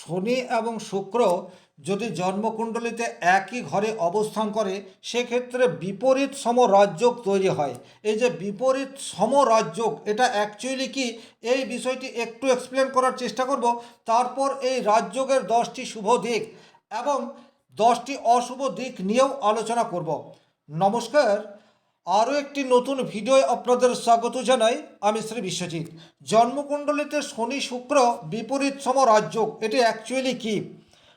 শনি এবং শুক্র যদি জন্মকুণ্ডলিতে একই ঘরে অবস্থান করে সেক্ষেত্রে বিপরীত সমরাজযোগ তৈরি হয়। এই যে বিপরীত সমরাজযোগ এটা অ্যাকচুয়ালি কি, এই বিষয়টি একটু এক্সপ্লেন করার চেষ্টা করব। তারপর এই রাজযোগের 10টি শুভ দিক এবং 10টি অশুভ দিক নিয়েও আলোচনা করব। নমস্কার, আরও একটি নতুন ভিডিও আপনাদের স্বাগত জানাই। আমি শ্রী বিশ্বজিৎ। জন্মকুণ্ডলিতে শনি শুক্র বিপরীত সমরাজযোগ এটি অ্যাকচুয়ালি কি?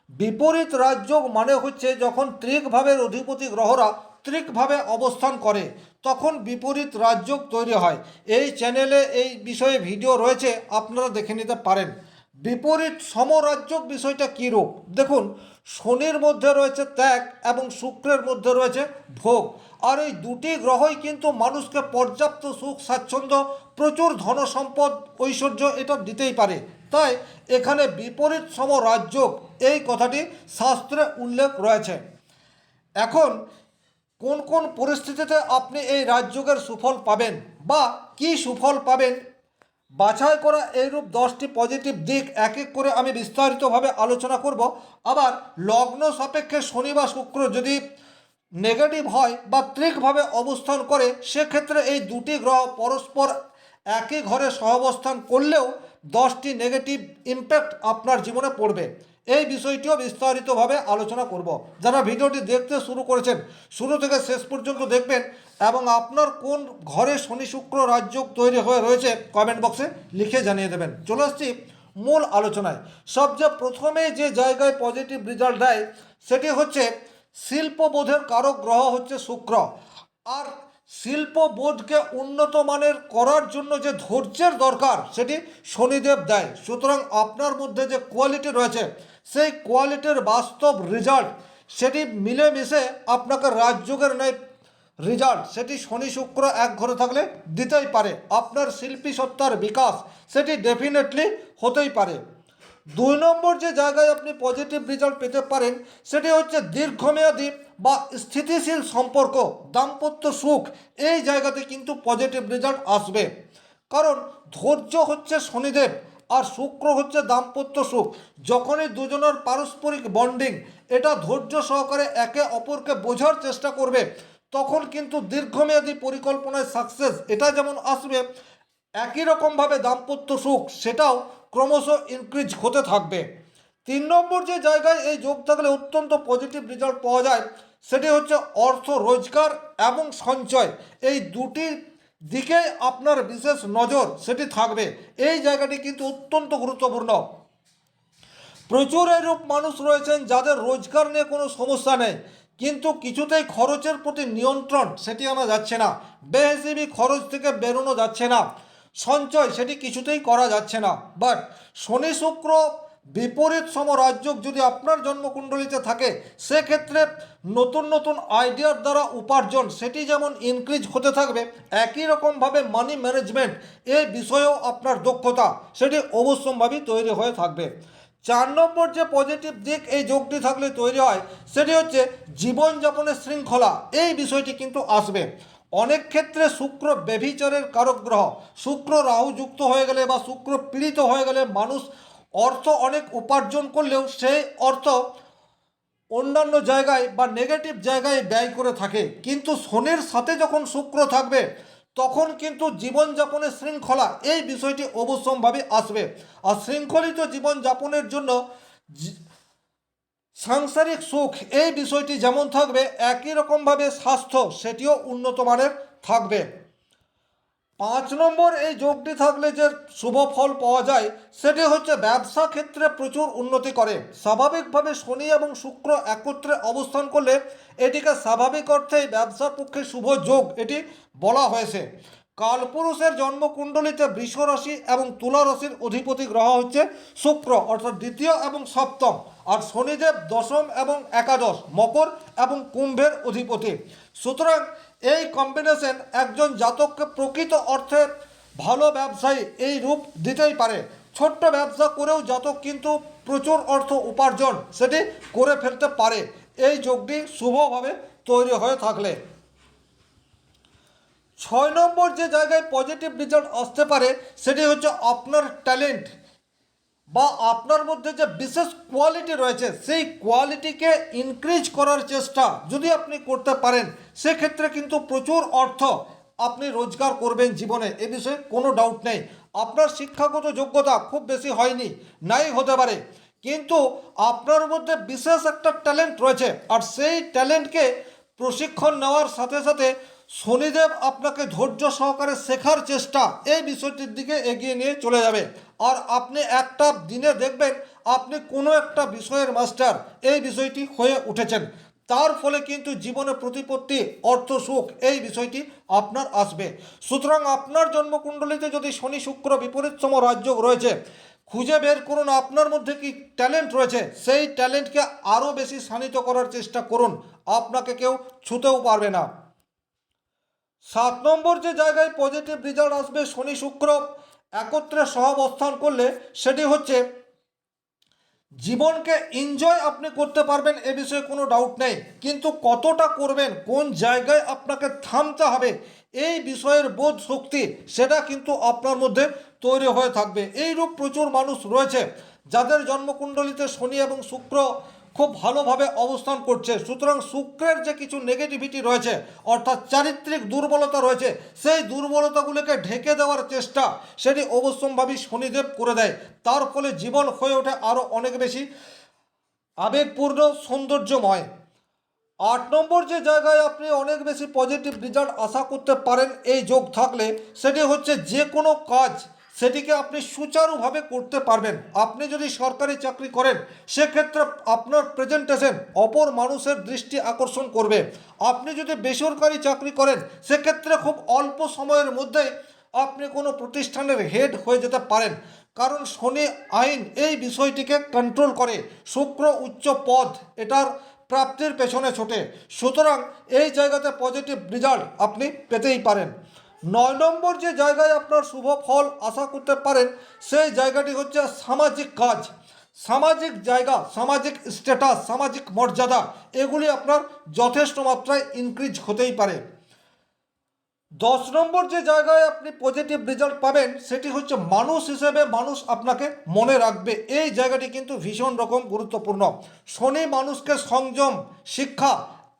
বিপরীত রাজযোগ মানে হচ্ছে যখন ত্রিকভাবের অধিপতি গ্রহরা ত্রিকভাবে অবস্থান করে তখন বিপরীত রাজযোগ তৈরি হয়। এই চ্যানেলে এই বিষয়ে ভিডিও রয়েছে, আপনারা দেখে নিতে পারেন। বিপরীত সমরাজযোগ বিষয়টা কী রূপ দেখুন। শনির মধ্যে রয়েছে ত্যাগ এবং শুক্রের মধ্যে রয়েছে ভোগ। আর এই দুটি গ্রহই কিন্তু মানুষকে পর্যাপ্ত সুখ স্বাচ্ছন্দ্য, প্রচুর ধনসম্পদ, ঐশ্বর্য এটা দিতেই পারে। তাই এখানে বিপরীত সমরাজযোগ এই কথাটি শাস্ত্রে উল্লেখ রয়েছে। এখন কোন কোন পরিস্থিতিতে আপনি এই রাজযোগের সুফল পাবেন বা কি সুফল পাবেন, বাছাই করা এইরূপ 10টি পজিটিভ দিক এক এক করে আমি বিস্তারিতভাবে আলোচনা করব। আবার লগ্ন সাপেক্ষে শনি বা শুক্র যদি নেগেটিভ হয় বা ত্রিকভাবে অবস্থান করে সেক্ষেত্রে এই দুটি গ্রহ পরস্পর একই ঘরে সহাবস্থান করলেও 10টি নেগেটিভ ইম্প্যাক্ট আপনার জীবনে পড়বে। এই বিষয়টিও বিস্তারিতভাবে আলোচনা করব। যারা ভিডিওটি দেখতে শুরু করেছেন শুরু থেকে শেষ পর্যন্ত দেখবেন এবং আপনার কোন ঘরে শনি শুক্র রাজযোগ তৈরি হয়ে রয়েছে কমেন্ট বক্সে লিখে জানিয়ে দেবেন। চলে আসছি মূল আলোচনায়। সবচেয়ে প্রথমে যে জায়গায় পজিটিভ রেজাল্ট দেয় সেটি হচ্ছে শিল্পবোধের কারক গ্রহ হচ্ছে শুক্র। আর শিল্পবোধকে উন্নত মানের করার জন্য যে ধৈর্যের দরকার সেটি শনিদেব দেয়। সুতরাং আপনার মধ্যে যে কোয়ালিটি রয়েছে সেই কোয়ালিটির বাস্তব রেজাল্ট সেটি মিলেমিশে আপনাকে রাজযোগের ন্যায় রেজাল্ট সেটি শনি শুক্র এক ঘরে থাকলে দিতেই পারে। আপনার শিল্পী সত্তার বিকাশ সেটি ডেফিনেটলি হতেই পারে। 2 নম্বর যে জায়গায় আপনি পজিটিভ রেজাল্ট পেতে পারেন সেটি হচ্ছে দীর্ঘমেয়াদী বা স্থিতিশীল সম্পর্ক, দাম্পত্য সুখ। এই জায়গাতে কিন্তু পজিটিভ রেজাল্ট আসবে, কারণ ধৈর্য হচ্ছে শনিদেব আর শুক্র হচ্ছে দাম্পত্য সুখ। যখনই দুজনের পারস্পরিক বন্ডিং এটা ধৈর্য সহকারে একে অপরকে বোঝার চেষ্টা করবে তখন কিন্তু দীর্ঘমেয়াদী পরিকল্পনায় সাকসেস এটা যেমন আসবে, একই রকমভাবে দাম্পত্য সুখ সেটাও ক্রমশ ইনক্রিজ হতে থাকবে। 3 নম্বর যে জায়গায় এই যোগ থাকলে অত্যন্ত পজিটিভ রেজাল্ট পাওয়া যায় সেটি হচ্ছে অর্থ রোজগার এবং সঞ্চয়। এই দুটি দিকে আপনার বিশেষ নজর সেটি থাকবে। এই জায়গাটি কিন্তু অত্যন্ত গুরুত্বপূর্ণ। প্রচুর এরূপ মানুষ রয়েছেন যাদের রোজগার নিয়ে কোনো সমস্যা নেই, কিন্তু কিছুতেই খরচের প্রতি নিয়ন্ত্রণ সেটি আনা যাচ্ছে না, বেহিসেবি খরচ থেকে বেরোনো যাচ্ছে না, সঞ্চয় সেটি কিছুতেই করা যাচ্ছে না। বাট শনি শুক্র বিপরীত সমরাজযোগ যদি আপনার জন্মকুণ্ডলিতে থাকে সেক্ষেত্রে নতুন নতুন আইডিয়ার দ্বারা উপার্জন সেটি যেমন ইনক্রিজ হতে থাকবে, একই রকমভাবে মানি ম্যানেজমেন্ট এই বিষয়েও আপনার দক্ষতা সেটি অবশ্যম্ভাবী তৈরি হয়ে থাকবে। 4 নম্বর যে পজিটিভ দিক এই যোগটি থাকলে তৈরি হয় সেটি হচ্ছে জীবনযাপনের শৃঙ্খলা। এই বিষয়টি কিন্তু আসবে। অনেক ক্ষেত্রে শুক্র ব্যভিচারের কারক গ্রহ। শুক্র রাহু যুক্ত হয়ে গেলে বা শুক্র পীড়িত হয়ে গেলে মানুষ অর্থ অনেক উপার্জন করলেও সেই অর্থ অন্যান্য জায়গায় বা নেগেটিভ জায়গায় ব্যয় করে থাকে। কিন্তু শনির সাথে যখন শুক্র থাকবে তখন কিন্তু জীবনযাপনের শৃঙ্খলা এই বিষয়টি অবশ্যম্ভাবী আসবে। আর শৃঙ্খলিত জীবনযাপনের জন্য সাংসারিক সুখ এই বিষয়টি যেমন থাকবে একই রকমভাবে স্বাস্থ্য সেটিও উন্নত মানের থাকবে। 5 নম্বর এই যোগটি থাকলে যে শুভ ফল পাওয়া যায় সেটি হচ্ছে ব্যবসা ক্ষেত্রে প্রচুর উন্নতি করে। স্বাভাবিকভাবে শনি এবং শুক্র একত্রে অবস্থান করলে এটিকে স্বাভাবিক অর্থেই ব্যবসার পক্ষে শুভ যোগ এটি বলা হয়েছে। কালপুরুষের জন্মকুণ্ডলিতে বৃষ রাশি এবং তুলা রাশির অধিপতি গ্রহ হচ্ছে শুক্র, অর্থাৎ দ্বিতীয় এবং সপ্তম। আর শনিদেব দশম এবং একাদশ, মকর এবং কুম্ভের অধিপতি। সুতরাং এই কম্বিনেশন একজন জাতককে প্রকৃত অর্থে ভালো ব্যবসায়ী এই রূপ দিতেই পারে। ছোট্ট ব্যবসা করেও জাতক কিন্তু প্রচুর অর্থ উপার্জন সেটি করে ফেলতে পারে এই যোগটি শুভভাবে তৈরি হয়ে থাকলে। 6 নম্বর যে জায়গায় পজিটিভ রেজাল্ট আসতে পারে সেটি হচ্ছে আপনার ট্যালেন্ট বা আপনার মধ্যে যে বিশেষ কোয়ালিটি রয়েছে সেই কোয়ালিটিকে ইনক্রিজ করার চেষ্টা যদি আপনি করতে পারেন, সেক্ষেত্রে কিন্তু প্রচুর অর্থ আপনি রোজগার করবেন জীবনে, এ বিষয়ে কোনো ডাউট নেই। আপনার শিক্ষাগত যোগ্যতা খুব বেশি হয়নি, নাই হতে পারে, কিন্তু আপনার মধ্যে বিশেষ একটা ট্যালেন্ট রয়েছে, আর সেই ট্যালেন্টকে প্রশিক্ষণ নেওয়ার সাথে সাথে শনিদেব আপনাকে ধৈর্য সহকারে শেখার চেষ্টা এই বিষয়টির দিকে এগিয়ে নিয়ে চলে যাবে। আর আপনি একটা দিনে দেখবেন আপনি কোনো একটা বিষয়ের মাস্টার এই বিষয়টি হয়ে উঠেছেন। তার ফলে কিন্তু জীবনে প্রতিপত্তি, অর্থ, সুখ এই বিষয়টি আপনার আসবে। সুতরাং আপনার জন্মকুণ্ডলিতে যদি শনি শুক্র বিপরীততম রাজযোগ রয়েছে, খুঁজে বের করুন আপনার মধ্যে কি ট্যালেন্ট রয়েছে, সেই ট্যালেন্টকে আরও বেশি শানিত করার চেষ্টা করুন, আপনাকে কেউ ছুঁতেও পারবে না। 7 নম্বর যে জায়গায় পজিটিভ রেজাল্ট আসবে শনি শুক্র একত্রে সহাবস্থান করলে, সেটি হচ্ছে জীবনকে এনজয় আপনি করতে পারবেন, এ বিষয়ে কোনো ডাউট নেই, কিন্তু কতটা করবেন, কোন জায়গায় আপনাকে থামতে হবে, এই বিষয়ের বোধ শক্তি সেটা কিন্তু আপনার মধ্যে তৈরি হয়ে থাকবে। এইরূপ প্রচুর মানুষ রয়েছে যাদের জন্মকুণ্ডলিতে শনি এবং শুক্র খুব ভালোভাবে অবস্থান করছে। সুতরাং শুক্রের যে কিছু নেগেটিভিটি রয়েছে, অর্থাৎ চারিত্রিক দুর্বলতা রয়েছে, সেই দুর্বলতাগুলোকে ঢেকে দেওয়ার চেষ্টা সেটি অবশ্যম্ভাবী শনিদেব করে দেয়। তার ফলে জীবন হয়ে ওঠে আরও অনেক বেশি আবেগপূর্ণ, সৌন্দর্যময়। 8 নম্বর যে জায়গায় আপনি অনেক বেশি পজিটিভ রেজাল্ট আশা করতে পারেন এই যোগ থাকলে, সেটি হচ্ছে যে কোনো কাজ সেটিকে আপনি সুচারুভাবে করতে পারবেন। আপনি যদি সরকারি চাকরি করেন, সেক্ষেত্রে আপনার প্রেজেন্টেশন অপর মানুষের দৃষ্টি আকর্ষণ করবে। আপনি যদি বেসরকারি চাকরি করেন, সেক্ষেত্রে খুব অল্প সময়ের মধ্যে আপনি কোনো প্রতিষ্ঠানের হেড হয়ে যেতে পারেন, কারণ শনি আইন এই বিষয়টিকে কন্ট্রোল করে। শুক্র উচ্চ পদ এটার প্রাপ্তির পেছনে ছোটে। সুতরাং এই জায়গাতে পজিটিভ রেজাল্ট আপনি পেতেই পারেন। 9 নম্বর যে জায়গায় আপনার শুভ ফল আশা করতে পারেন, সেই জায়গাটি হচ্ছে সামাজিক কাজ, সামাজিক জায়গা, সামাজিক স্ট্যাটাস, সামাজিক মর্যাদা, এগুলি আপনার যথেষ্ট মাত্রায় ইনক্রিজ হতেই পারে। 10 নম্বর যে জায়গায় আপনি পজিটিভ রেজাল্ট পাবেন, সেটি হচ্ছে মানুষ হিসেবে মানুষ আপনাকে মনে রাখবে, এই জায়গাটি কিন্তু ভীষণ রকম গুরুত্বপূর্ণ। শনি মানুষকে সংযম, শিক্ষা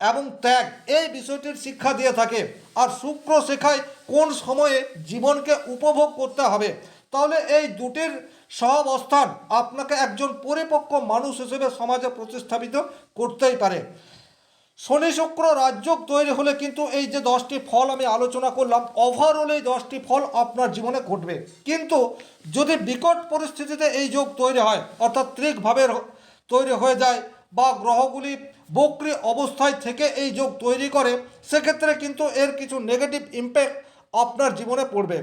এবং ত্যাগ এই বিষয়টির শিক্ষা দিয়ে থাকে, আর শুক্র শেখায় কোন সময়ে জীবনকে উপভোগ করতে হবে। তাহলে এই দুটির সহাবস্থান আপনাকে একজন পরিপক্ক মানুষ হিসেবে সমাজে প্রতিস্থাপিত করতেই পারে। শনি শুক্র রাজযোগ তৈরি হলে কিন্তু এই যে 10টি ফল আমি আলোচনা করলাম, ওভারঅল এই 10টি ফল আপনার জীবনে ঘটবে। কিন্তু যদি বিকট পরিস্থিতিতে এই যোগ তৈরি হয়, অর্থাৎ ত্রিকভাবে তৈরি হয়ে যায়, বা গ্রহগুলি বক্রী অবস্থায় থেকে এই যোগ তৈরি করে, সেক্ষেত্রে কিন্তু এর কিছু নেগেটিভ ইম্প্যাক্ট আপনার জীবনে পড়বে।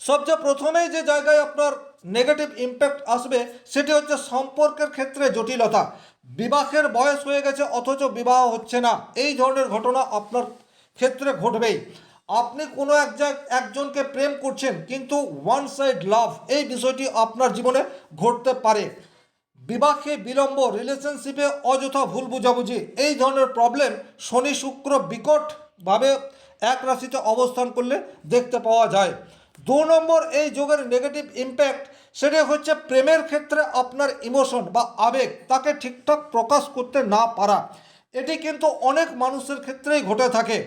সবচেয়ে প্রথমেই যে জায়গায় আপনার নেগেটিভ ইম্প্যাক্ট আসবে, সেটি হচ্ছে সম্পর্কের ক্ষেত্রে জটিলতা। বিবাহের বয়স হয়ে গেছে অথচ বিবাহ হচ্ছে না, এই ধরনের ঘটনা আপনার ক্ষেত্রে ঘটবেই। আপনি কোনো একজনকে প্রেম করছেন, কিন্তু ওয়ান সাইড লাভ এই বিষয়টি আপনার জীবনে ঘটতে পারে। বিবাহে বিলম্ব, রিলেশনশিপে অযথা ভুল বুঝাবুঝি, এই ধরনের প্রবলেম শনি শুক্র বিকটভাবে এক রাশিতে অবস্থান করলে দেখতে পাওয়া যায়। 2 নম্বর এই যোগের নেগেটিভ ইম্প্যাক্ট, সেটা হচ্ছে প্রেমের ক্ষেত্রে আপনার ইমোশন বা আবেগ তাকে ঠিকঠাক প্রকাশ করতে না পারা। এটি কিন্তু অনেক মানুষের ক্ষেত্রেই ঘটে থাকে।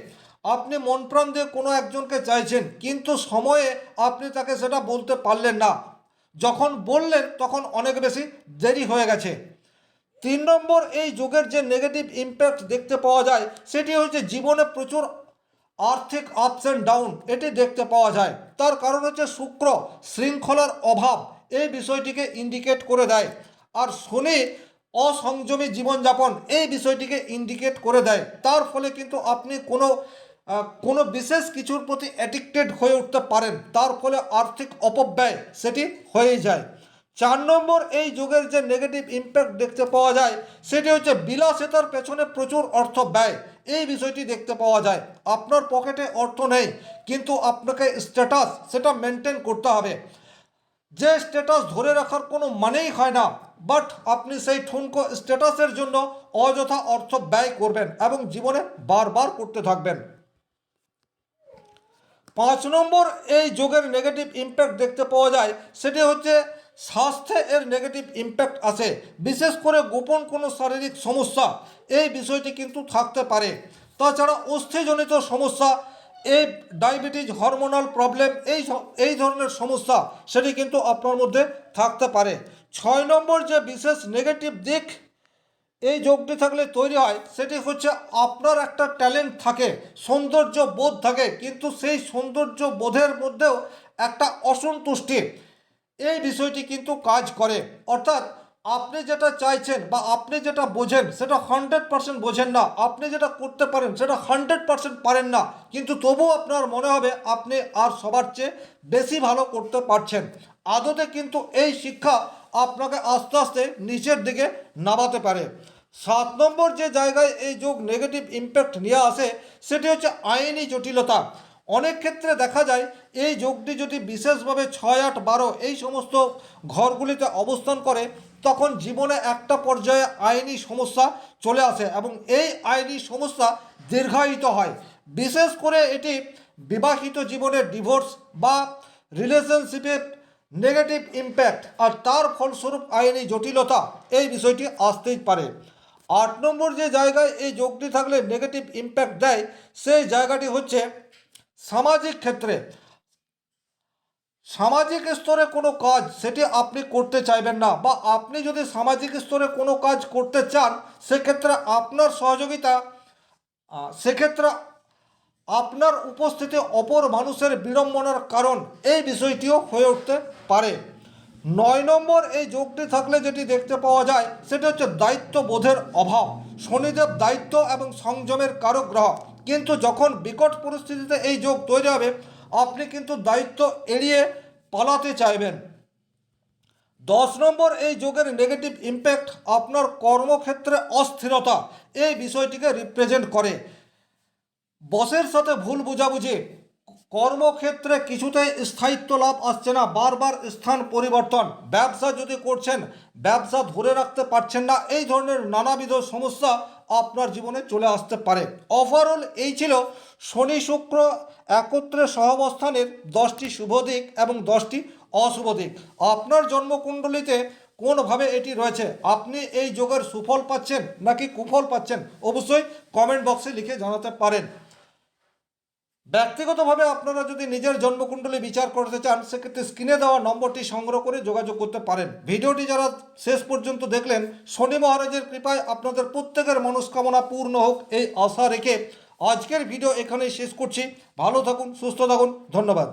আপনি মন প্রাণ দিয়ে কোনো একজনকে চাইছেন, কিন্তু সময়ে আপনি তাকে সেটা বলতে পারলেন না, যখন বললেন তখন অনেক বেশি দেরি হয়ে গেছে। 3 নম্বর এই যোগের যে নেগেটিভ ইম্প্যাক্ট দেখতে পাওয়া যায়, সেটি হচ্ছে জীবনে প্রচুর আর্থিক আপস অ্যান্ড ডাউন এটি দেখতে পাওয়া যায়। তার কারণ হচ্ছে শুক্র শৃঙ্খলার অভাব এই বিষয়টিকে ইন্ডিকেট করে দেয়, আর শনি অসংযমী জীবনযাপন এই বিষয়টিকে ইন্ডিকেট করে দেয়। তার ফলে কিন্তু আপনি কোনো বিশেষ কিছুর প্রতি অ্যাডিক্টেড হয়ে উঠতে পারেন, তার ফলে আর্থিক অপব্যয় সেটি হয়েই যায়। 4 নম্বর এই যুগের যে নেগেটিভ ইম্প্যাক্ট দেখতে পাওয়া যায়, সেটি হচ্ছে বিলাসিতার পেছনে প্রচুর অর্থ ব্যয় এই বিষয়টি দেখতে পাওয়া যায়। আপনার পকেটে অর্থ নেই, কিন্তু আপনাকে স্ট্যাটাস সেটা মেনটেন করতে হবে, যে স্ট্যাটাস ধরে রাখার কোনো মানেই হয় না, বাট আপনি সেই ঠুনকো স্ট্যাটাসের জন্য অযথা অর্থ ব্যয় করবেন এবং জীবনে বারবার করতে থাকবেন। 5 নম্বর এই যোগের নেগেটিভ ইম্প্যাক্ট দেখতে পাওয়া যায়, সেটি হচ্ছে স্বাস্থ্যে এর নেগেটিভ ইম্প্যাক্ট আসে, বিশেষ করে গোপন কোনো শারীরিক সমস্যা এই বিষয়টি কিন্তু থাকতে পারে। তাছাড়া অস্থিজনিত সমস্যা, এই ডায়াবেটিস, হরমোনাল প্রবলেম, এই ধরনের সমস্যা সেটি কিন্তু আপনার মধ্যে থাকতে পারে। 6 নম্বর যে বিশেষ নেগেটিভ দিক এই যোগটি থাকলে তৈরি হয় সেটি হচ্ছে আপনার একটা ট্যালেন্ট থাকে, সৌন্দর্য বোধ থাকে, কিন্তু সেই সৌন্দর্য বোধের মধ্যেও একটা অসন্তুষ্টি এই বিষয়টি কিন্তু কাজ করে। অর্থাৎ আপনি যেটা চাইছেন বা আপনি যেটা বোঝেন সেটা 100% বোঝেন না, আপনি যেটা করতে পারেন সেটা 100% পারেন না, কিন্তু তবুও আপনার মনে হবে আপনি আর সবার চেয়ে বেশি ভালো করতে পারছেন। আদতে কিন্তু এই শিক্ষা আপনাকে আস্তে আস্তে নিচের দিকে নামাতে পারে। 7 নম্বর যে জায়গায় এই যোগ নেগেটিভ ইম্প্যাক্ট নিয়ে আসে সেটি হচ্ছে আইনি জটিলতা। অনেক ক্ষেত্রে দেখা যায় এই যোগটি যদি বিশেষভাবে 6, 8, 12 এই সমস্ত ঘরগুলিতে অবস্থান করে তখন জীবনে একটা পর্যায়ে আইনি সমস্যা চলে আসে এবং এই আইনি সমস্যা দীর্ঘায়িত হয়। বিশেষ করে এটি বিবাহিত জীবনে ডিভোর্স বা রিলেশনশিপে নেগেটিভ ইম্প্যাক্ট আর তার ফলস্বরূপ আইনি জটিলতা এই বিষয়টি আসতেই পারে। 8 নম্বর যে জায়গায় এই যোগটি থাকলে নেগেটিভ ইম্প্যাক্ট দেয় সেই জায়গাটি হচ্ছে সামাজিক ক্ষেত্রে। সামাজিক স্তরে কোনো কাজ সেটি আপনি করতে চাইবেন না, বা আপনি যদি সামাজিক স্তরে কোনো কাজ করতে চান সেক্ষেত্রে আপনার সহযোগিতা, সেক্ষেত্রে আপনার উপস্থিতি অপর মানুষের বিড়ম্বনার কারণ এই বিষয়টিও হয়ে উঠতে পারে। 9 নম্বর এই যোগটি থাকলে যেটি দেখতে পাওয়া যায় সেটি হচ্ছে দায়িত্ববোধের অভাব। শনিদেব দায়িত্ব এবং সংযমের কারক গ্রহ, কিন্তু যখন বিকট পরিস্থিতিতে এই যোগ তৈরি হবে আপনি কিন্তু দায়িত্ব এড়িয়ে পালাতে চাইবেন। 10 নম্বর এই যোগের নেগেটিভ ইম্প্যাক্ট আপনার কর্মক্ষেত্রে অস্থিরতা এই বিষয়টিকে রিপ্রেজেন্ট করে। বসের সাথে ভুল বোঝাবুঝি, কর্মক্ষেত্রে কিছুতেই স্থায়িত্ব লাভ আসছে না, বারবার স্থান পরিবর্তন, ব্যবসা যদি করছেন ব্যবসা ধরে রাখতে পারছেন না, এই ধরনের নানাবিধ সমস্যা আপনার জীবনে চলে আসতে পারে। ওভারঅল এই ছিল শনি শুক্র একত্রে সহাবস্থানের 10টি শুভ দিক এবং 10টি অশুভ দিক। আপনার জন্মকুণ্ডলিতে কোনভাবে এটি রয়েছে, আপনি এই যোগের সুফল পাচ্ছেন নাকি কুফল পাচ্ছেন অবশ্যই কমেন্ট বক্সে লিখে জানাতে পারেন। ব্যক্তিগতভাবে আপনারা যদি নিজের জন্মকুণ্ডলী বিচার করতে চান সেক্ষেত্রে স্ক্রিনে দেওয়া নম্বরটি সংগ্রহ করে যোগাযোগ করতে পারেন। ভিডিওটি যারা শেষ পর্যন্ত দেখলেন, শনি মহারাজের কৃপায় আপনাদের প্রত্যেকের মনস্কামনা পূর্ণ হোক এই আশা রেখে আজকের ভিডিও এখানেই শেষ করছি। ভালো থাকুন, সুস্থ থাকুন, ধন্যবাদ।